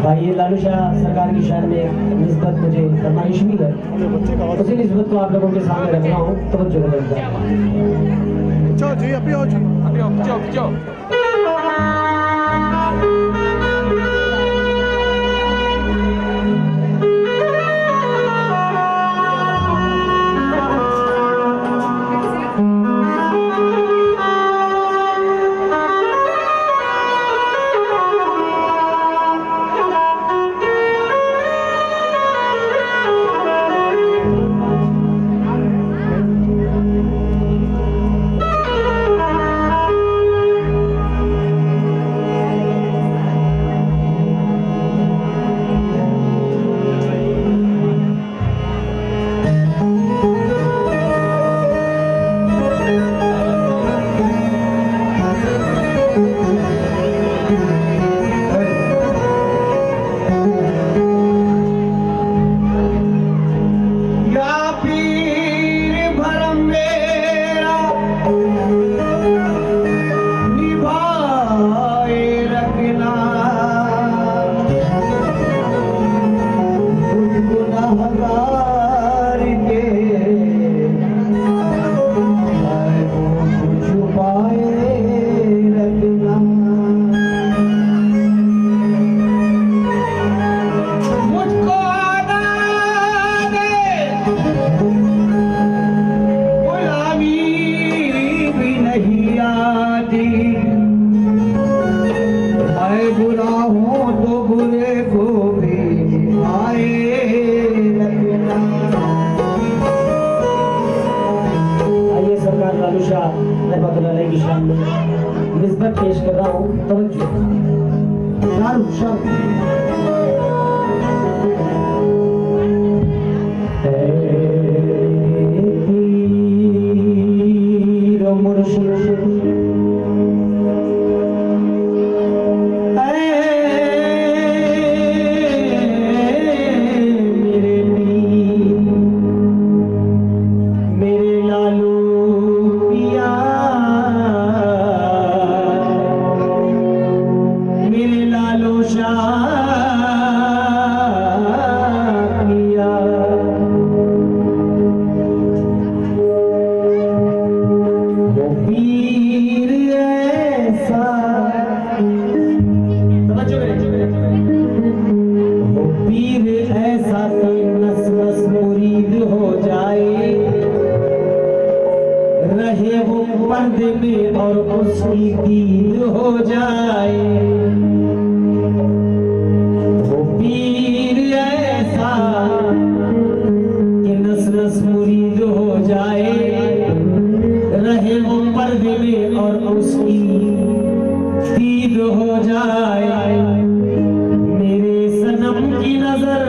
भाई लालू शाह सरकार की शान में निस्बत मुझे फरमाइश भी है, उसी निस्बत को आप लोगों के सामने रख रहा हूँ। तवज्जो करें। निस्बत पेश कर रहा हूँ। तवज्जो पर्दे में और उसकी दीद हो जाए, वो पीर ऐसा कि नस नस मुरीद हो जाए, रहे वो पर्दे में और उसकी दीद हो जाए। मेरे सनम की नजर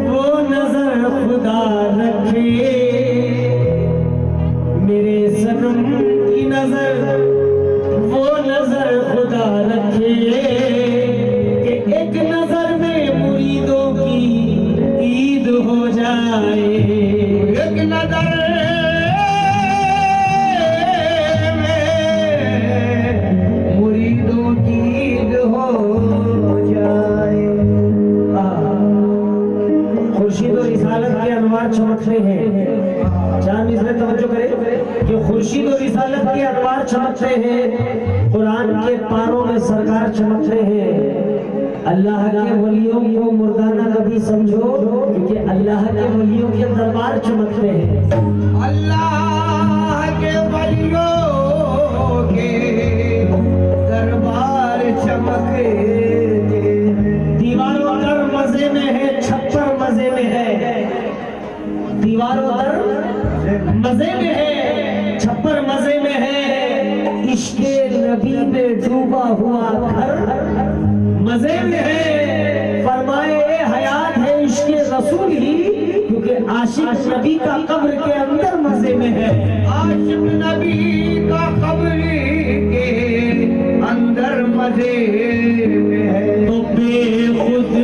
वो नजर खुदा रखे, मेरे सनम की नजर वो नजर खुदा रखे, कि एक नजर में मुरीदों की ईद हो जाए। एक नजर में मुरीदों की ईद हो जाए। खुर्शीद और रिसालत के अनवार चमक रहे हैं। जान इसमें तवज्जो करें कि खुर्शीद और रिसालत के अनवार चमक रहे हैं, कुरान के पारों में सरकार चमक रहे हैं। अल्लाह के वलियों को मुर्दाना कभी समझो, क्योंकि अल्लाह के वलियों के दरबार चमक रहे हैं। अल्लाह के वलियों के दरबार चमक रहे हैं। दीवारों पर मजे में है, छप्पर मजे में है। दीवारों पर मजे में है, छप्पर मजे में है। इश्के नबी में डूबा हुआ घर मजे में है। फरमाए हयात है इश्के रसूल ही, क्योंकि आशिक नबी का कब्र के अंदर मजे में है। आशिक नबी का कब्र के अंदर मजे में है। तो बेखुद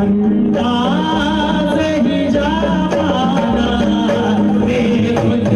अंदाज़ ही जाना बेखुद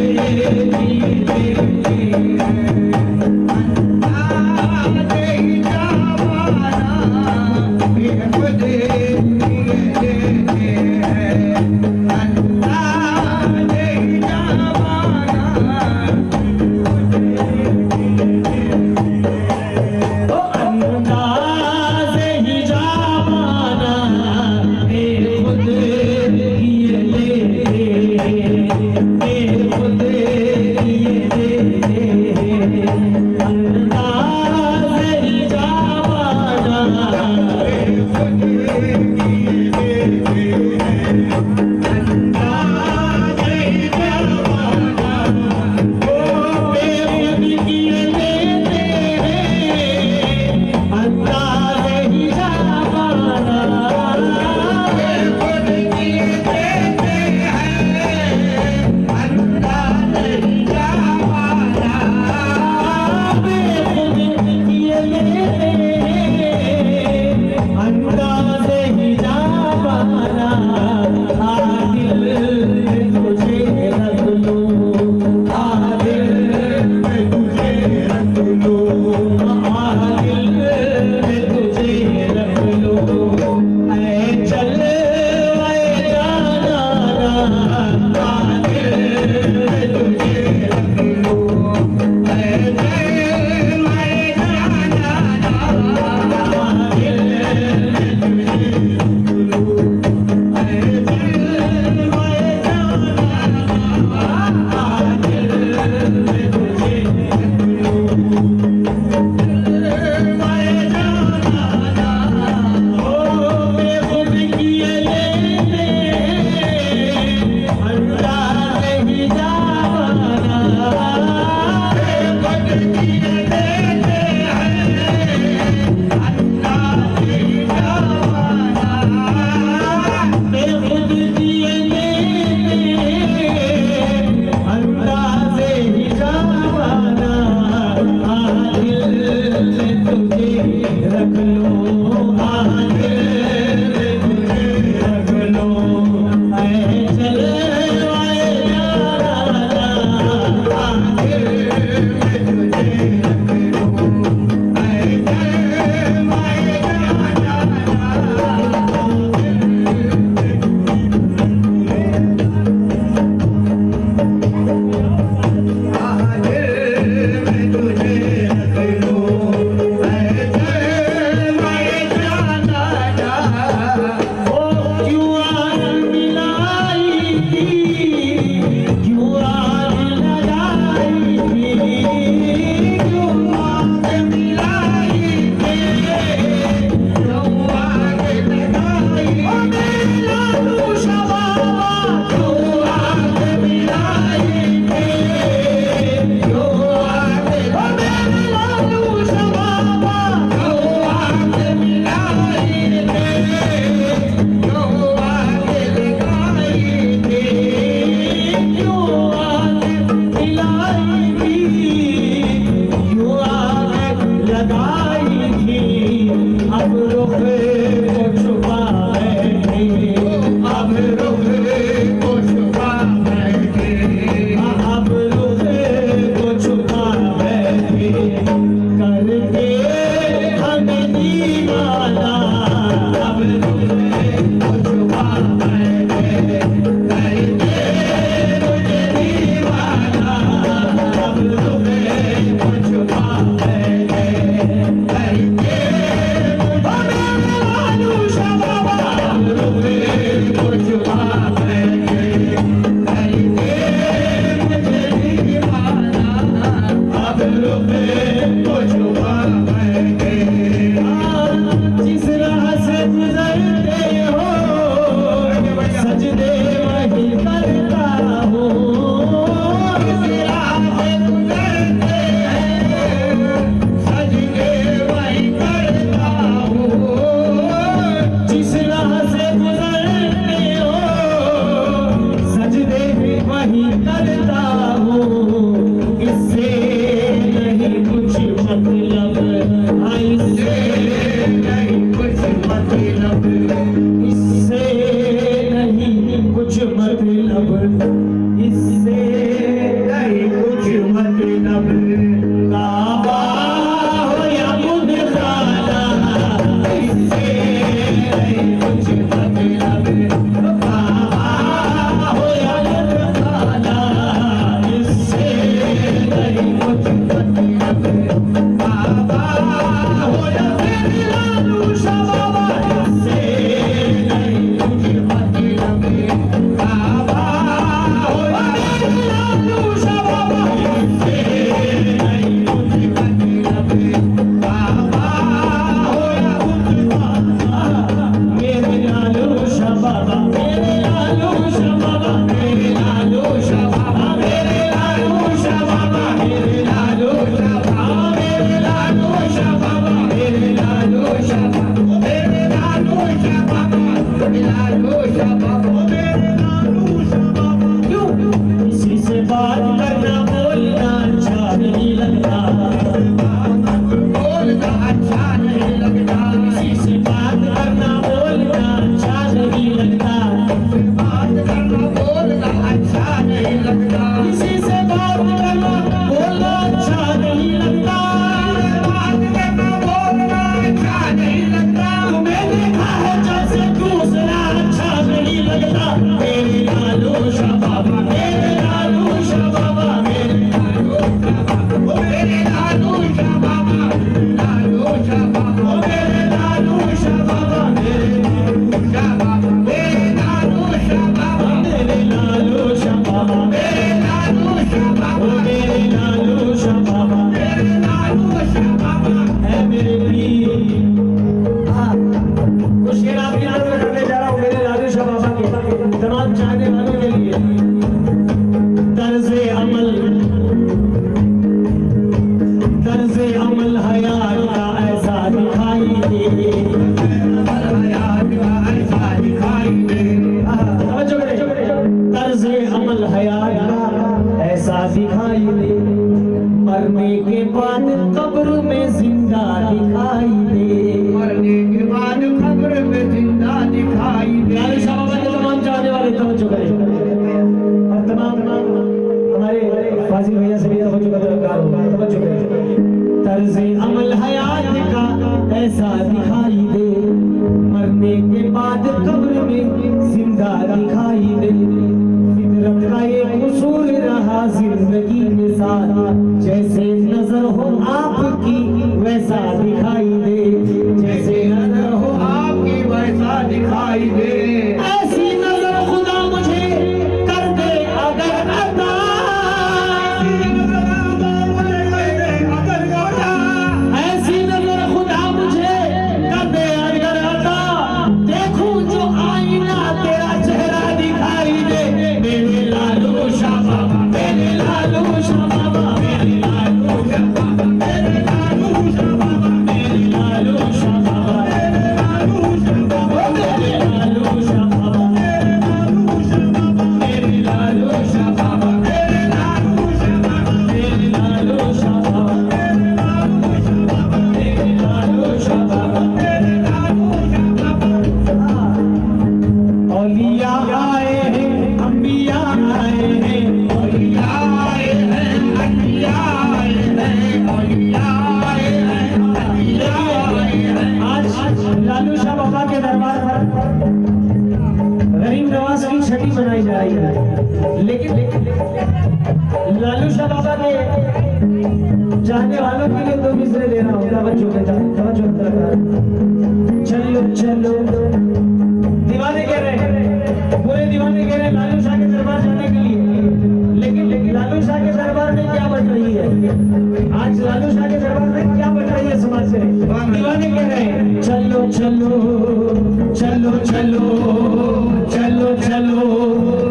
किसी से बात करना बोलना अच्छा नहीं लगता, बात करना बोलना अच्छा नहीं लगता, तुम्हें देखा है जैसे दूसरा अच्छा नहीं लगता। मेरे लालू शाह बाबा, मेरे लालू शाह बाबा, मेरे लालू शाह बाबा, लालू शाह बाबा, मेरे लालू शाह बाबा, मेरे लालू शाह बाबा, मेरे लालू शाह बाबा, मेरे लालू शाह बाबा, मेरे लालू शाह बाबा, मेरे लालू शाह बाबा है मेरे पीर। कुछ शेर आपकी नजर में करने जा रहा हूँ मेरे लालू शाह बाबा के तमाम चाहने वालों के लिए। तर्ज़े अमल हयात का ऐसा दिखाई दे, हयात का ऐसा दिखाई दे, तर्ज़े अमल हयात का ऐसा दिखाई दे, मरने के बाद कब्र में जिंदा दिखाई दे, मरने के बाद कब्र में जिंदा दिखाई दे। लालू शाह बाबा के तमाम चाहने वाले तवज्जो करें और तमाम हमारे फाजिल भैया से भी तवज्जो का दरकार होगा, तवज्जो करें। तर्ज़े अमल हयात का ऐसा दिखाई दे, मरने के बाद कब्र में जिंदा दिखाई दे, फितरत का एक उसूल रहा जिंदगी के साथ, जैसे नजर हो आपकी वैसा दिखाई दे, जैसे नजर हो आपकी वैसा दिखाई दे। ऐसी नजर खुदा मुझे कर दे अगर अता, ऐसी नजर खुदा मुझे कर दे अगर अता, देखूं जो आईना तेरा चेहरा दिखाई दे। मेरे लालू शाह बाबा, मेरे लालू शाह बाबा, मेरे लालू शाह बाबा, मेरे लालू शाह बाबा, मेरे लालू शाह बाबा, मेरे लालू शाह बाबा, मेरे लालू शाह बाबा, मेरे लालू शाह बाबा, मेरे लालू शाह बाबा, मेरे लालू शाह बाबा, मेरे लालू शाह बाबा, मेरे लालू शाह बाबा, मेरे लालू शाह बाबा। औलिया आए हैं, अंबिया आए हैं, औलिया आए हैं, अंबिया आए हैं, औलिया आए हैं, अंबिया आए हैं। आज लालू शाह बाबा के दरबार पर गरीब नवाज की छठी मनाई जा रही है, लेकिन लालू शाह बाबा के चाहने वालों के लिए दो मिसरे दे रहा हूँ, तवज्जो के साथ, तवज्जो के साथ। चलो चलो दीवाने कह रहे हैं, पूरे दीवाने कह रहे हैं लालू शाह के दरबार जाने के लिए, लेकिन लालू शाह के दरबार में क्या बन रही है आज? लालू शाह के दरबार में क्या बन रही है समाज से? दीवाने कह रहे हैं चलो चलो चलो चलो चलो चलो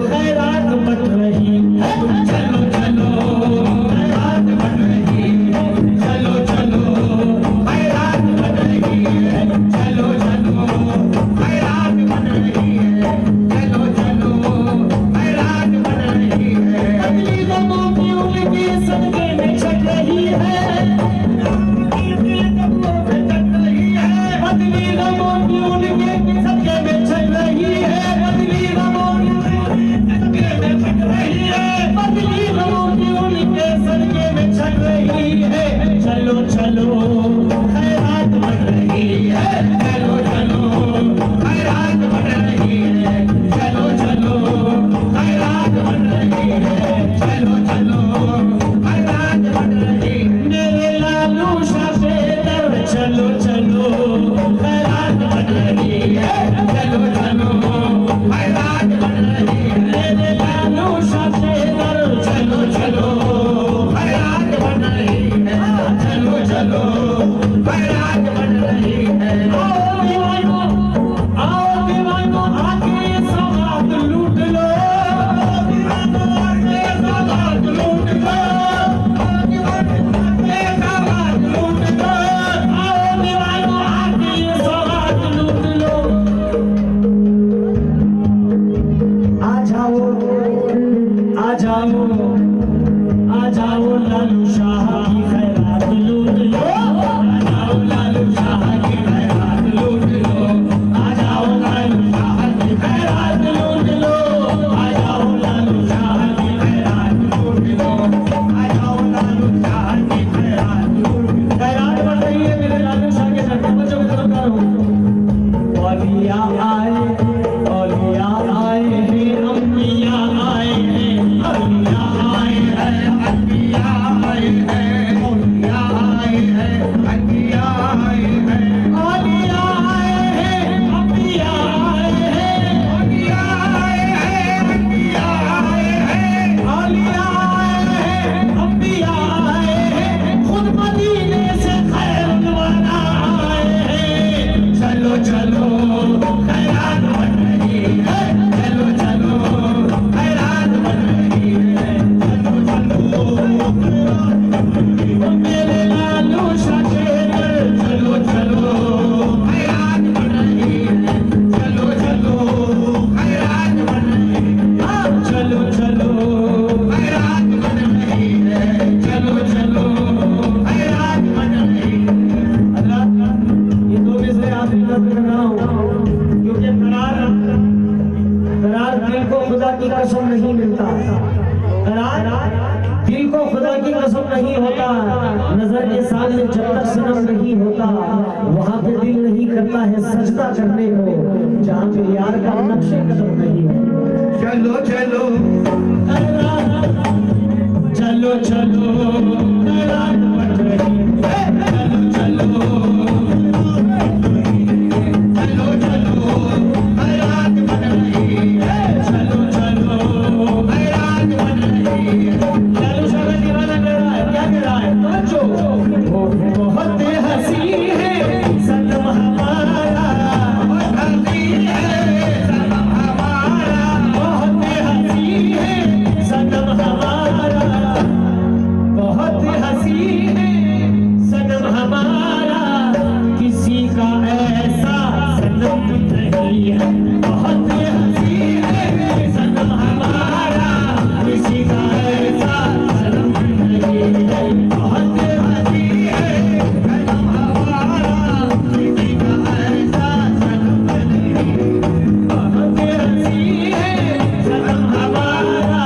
खैरात बट रही है, चलो चलो खैरात बट रही है, चलो चलो खैरात बट रही है, चलो चलो खैरात बट रही है, चलो चलो खैरात बट रही है। अगली गमों की उनकी सदके में छट रही है, अगली गमों में छट रही है, अगली गमों की उनके सदके में छट रही है, अगली गमों की सदके में छट रही है, अगली गमों की उनके सदके में छट रही है। चलो चलो खैरात बट रही है, चलो चलो खैरात बट रही है, चलो चलो खैरात बट रही है, चलो चलो खैरात दिल को खुदा की कसम नहीं होता, नजर के सामने जब तक सनम नहीं होता वहां पे दिल नहीं करता है सजदा करने को, जहां पे यार का नक्शे कदम नहीं है। चलो चलो चलो चलो रात बट रही है, चलो चलो चलो चलो रात बन रही है, चलो चलो रात बन रही है। लालू शाह दीवाना कह रहा है, क्या कह रहा है? जो बहुत हंसी है सनम हमारा, बहुत हंसी है सनम हमारा, बहुत हंसी है सनम हमारा, बहुत हंसी है सनम हमारा, किसी का ऐसा सनम नहीं है। बहुत हंसी है सनम हमारा, किसी का ऐसा सनम नहीं है। बहुत हंसी है सनम हमारा, किसी का ऐसा सनम नहीं। बहुत हंसी है सनम हमारा,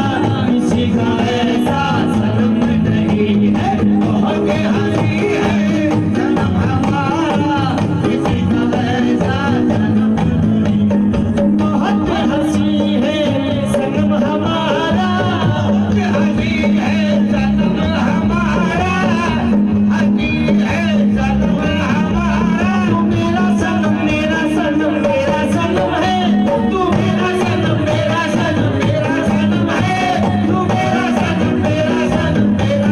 किसी का ऐसा सनम नहीं है। बहुत हंसी है सनम हमारा, किसी का ऐसा सनम नहीं। बहुत हंसी है सनम हमारा, हंसी है सनम हमारा, हंसी है सनम हमारा। तू मेरा सनम मेरा सनम मेरा सनम है, तू मेरा सनम मेरा सनम मेरा सनम है, तू मेरा सनम मेरा सनम मेरा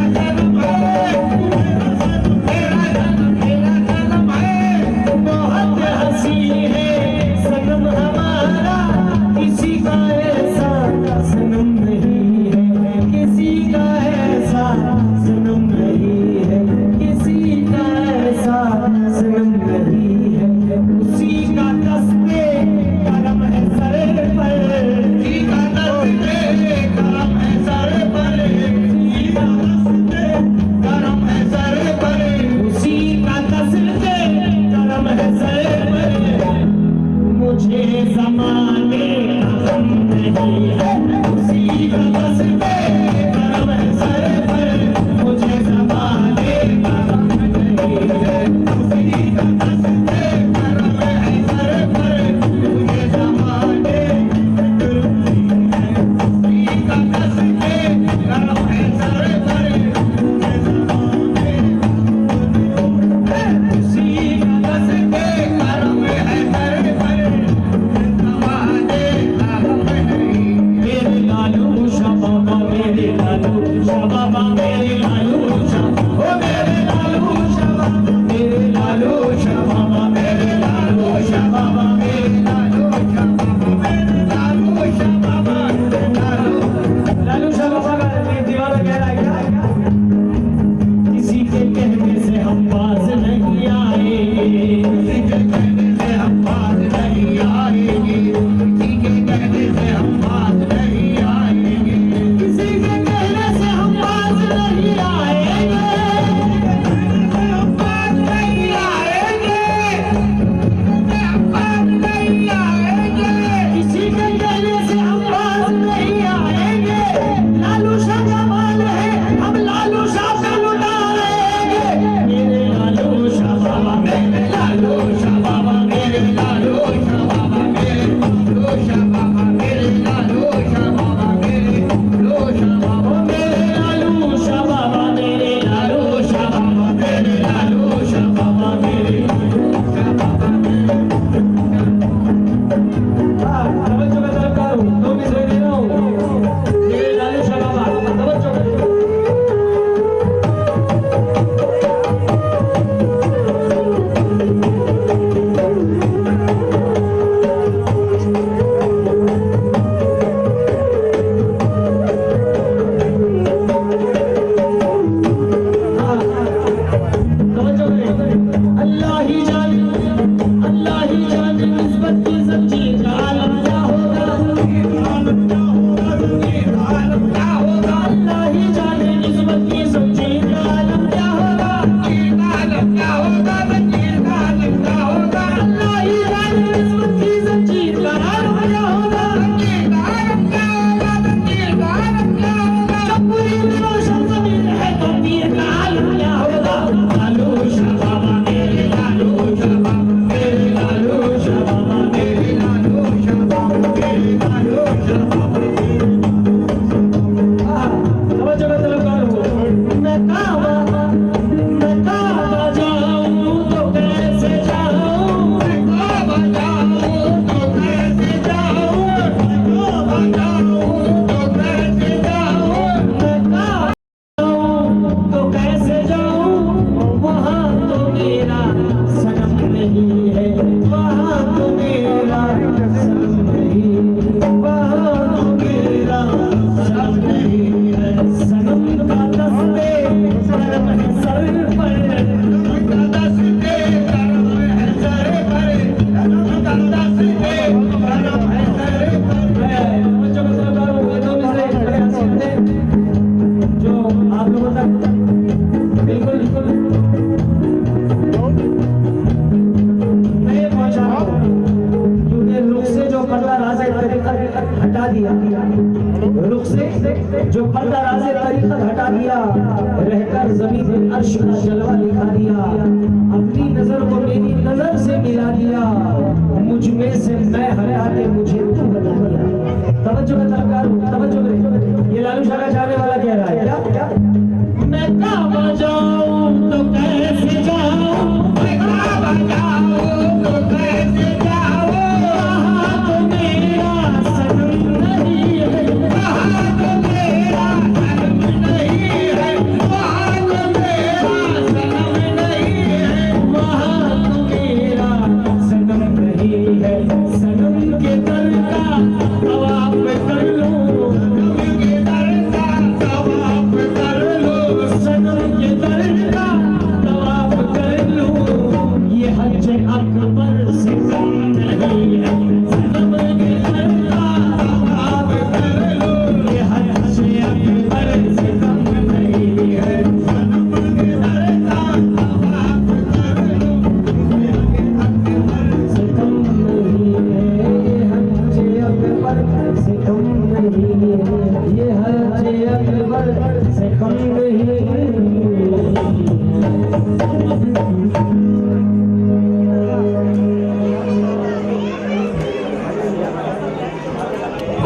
सनम है। बहुत हंसी है सनम हमारा, किसी का ऐसा सनम नहीं है, किसी का ऐसा सनम नहीं है, किसी का ऐसा सनम नहीं है। उसी का दस्ते करम है सर पर, उसी का दस्ते करम है सर पर, उसी का दस्ते करम है सर पर। उसी का दस्ते करम है सर पर, मुझे ज़माने का गम नहीं है। उसी का दस्ते करम है सर पर, मुझे ज़माने का गम नहीं है। उसी का दस्ते करम है सर पर, मुझे ज़माने उसी का दस्ते करम है सर पर, मुझे ज़माने उसी का दस्ते करम है सर पर, ज़माने का गम नहीं। मेरे लालू शाह बाबा, मेरे लालू शाह बाबा, मेरे लालू शाह, ओ मेरे लालू शाह बाबा, मेरे लालू शाह बाबा, मेरे लालू शाह बाबा, मेरे लालू शाह बाबा, मेरे लालू शाह बाबा, लालू शाह बाबा का ये दीवाना कह रहा है क्या? किसी के कहने से हम पास नहीं आएंगे, किसी के कहने से हम बात नहीं आएंगे, किसी के कहने से हम बात नहीं आएंगे, किसी के कहने से हम पास नहीं आएंगे, हम बात नहीं आएंगे, हम बात नहीं आएंगे। किसी के कहने से हम पास नहीं आएंगे। लालू शाह का माल है, हम लालू शाह पे लुटाएंगे। मेरे लालू शाह बाबा, मेरे लालू शाह बाबा, मेरे लालू शाह बाबा, मेरे लालू शाह बाबा, मेरे लालू शाह बाबा, मेरे लालू शाह बाबा, मेरे लालू शाह बाबा, आप लोगों तक बिल्कुल मैं पहुंचा रहा हूं, क्योंकि रुख से जो पर्दा राज़े तरीक़त हटा दिया, रुख से जो पर्दा राज़े तरीक़त हटा दिया, रहकर ज़मीन पे अर्श का जलवा दिखा दिया, अपनी नजर को मेरी नजर से मिला दिया, मुझ में से मैं हटा के मुझे तू बना दिया। तवज्जो का तलकार हो, तवज्जो करें, ये लालू शाह का चाहने वाला कह रहा है क्या?